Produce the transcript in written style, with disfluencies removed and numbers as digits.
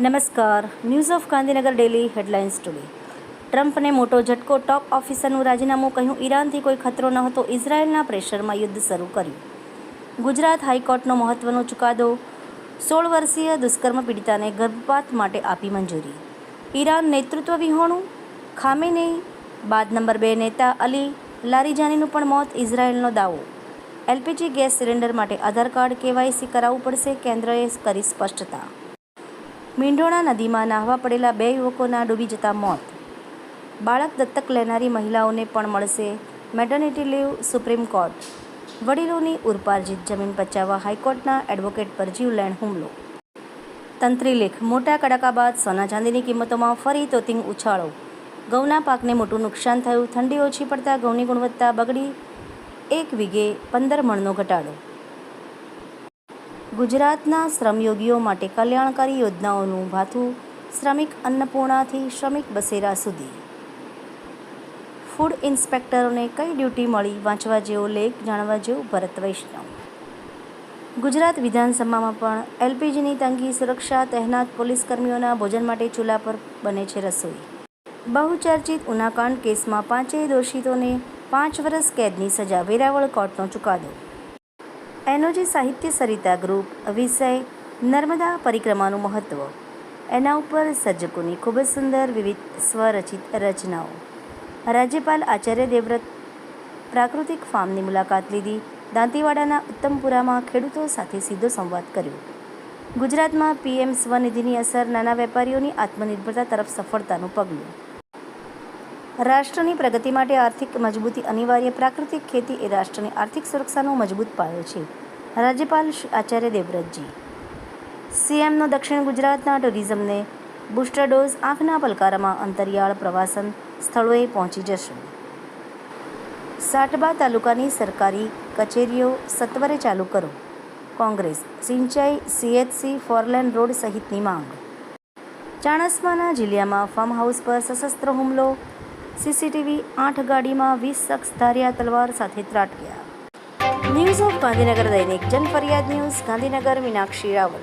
નમસ્કાર. News of Gandhinagar daily headlines today. ટ્રમ્પને મોટો ઝટકો. ટોપ ઓફિસરનું રાજીનામું. કહ્યું ઈરાનથી કોઈ ખતરો ન હતો. ઇઝરાયેલના પ્રેશરમાં યુદ્ધ શરૂ કર્યું. ગુજરાત હાઈકોર્ટનો મહત્વનો ચુકાદો. 16 વર્ષીય દુષ્કર્મ પીડિતાને ગર્ભપાત માટે આપી મંજૂરી. ઈરાન નેતૃત્વ વિહોણું. ખામેનેઈ બાદ નંબર 2 નેતા અલી લારીજાનીનું પણ મોત. ઇઝરાયેલનો દાવો. એલપીજી ગેસ સિલિન્ડર માટે આધાર કાર્ડ કેવાયસી કરાવવું પડશે. કેન્દ્રએ કરી સ્પષ્ટતા. મીંઢોળા નદીમાં નાહવા પડેલા 2 યુવકોના ડૂબી જતા મોત. બાળક દત્તક લેનારી મહિલાઓને પણ મળશે મેટર્નિટી લીવ. Supreme court. વડીલોની ઉર્પાર્જિત જમીન બચાવવા હાઈકોર્ટના એડવોકેટ પર જીવલેણ હુમલો. તંત્રી લેખ. મોટા કડાકા બાદ સોના ચાંદીની કિંમતોમાં ફરી તોતિંગ ઉછાળો. ઘઉંના પાકને મોટું નુકસાન થયું. ઠંડી ઓછી પડતા ઘઉંની ગુણવત્તા બગડી. 1 વીઘે 15 મણનો ઘટાડો. ગુજરાતના શ્રમયોગીઓ માટે કલ્યાણકારી યોજનાઓનું ભાથું. શ્રમિક અન્નપૂર્ણાથી શ્રમિક બસેરા સુધી. ફૂડ ઇન્સ્પેક્ટરોને કઈ ડ્યુટી મળી? વાંચવા જેવો લેખ, જાણવા જેવું ભરત વૈષ્ણવ. ગુજરાત વિધાનસભામાં પણ એલપીજીની તંગી. સુરક્ષા તહેનાત પોલીસકર્મીઓના ભોજન માટે ચૂલા પર બને છે રસોઈ. બહુચર્ચિત ઉનાકાંડ કેસમાં 5 દોષિતોને 5 વર્ષ કેદની સજા. વેરાવળ કોર્ટનો ચુકાદો. એનોજી સાહિત્ય સરિતા ગ્રુપ. વિષય નર્મદા પરિક્રમાનું મહત્વ. એના ઉપર સર્જકોની ખૂબ જ સુંદર વિવિધ સ્વરચિત રચનાઓ. રાજ્યપાલ આચાર્ય દેવવ્રત પ્રાકૃતિક ફાર્મની મુલાકાત લીધી. દાંતીવાડાના ઉત્તમપુરામાં ખેડૂતો સાથે સીધો સંવાદ કર્યો. ગુજરાતમાં પીએમ સ્વનિધિની અસર. નાના વેપારીઓની આત્મનિર્ભરતા તરફ સફળતાનું પગલું. રાષ્ટ્રની પ્રગતિ માટે આર્થિક મજબૂતી અનિવાર્ય. પ્રાકૃતિક ખેતી એ રાષ્ટ્રની આર્થિક સુરક્ષાનો મજબૂત પાયો છે. રાજ્યપાલ આચાર્ય દેવવ્રતજી. સીએમનો દક્ષિણ ગુજરાતના ટુરિઝમને બુસ્ટર ડોઝ. આંખના પલકારામાં અંતરિયાળ પ્રવાસન સ્થળોએ પહોંચી જશે. સાટબા તાલુકાની સરકારી કચેરીઓ સત્વરે ચાલુ કરો. કોંગ્રેસ. સિંચાઈ, સીએચસી, ફોરલેન રોડ સહિતની માંગ. ચાણસ્માના જિલ્લામાં ફાર્મ હાઉસ પર સશસ્ત્ર હુમલો. સીસીટીવી. 8 ગાડીમાં 20 શખ્સ ધારિયા તલવાર સાથે ત્રાટક્યા. ન્યૂઝ ઓફ ગાંધીનગર દૈનિક જનફરિયાદ ન્યૂઝ. ગાંધીનગર. મીનાક્ષી રાવલ.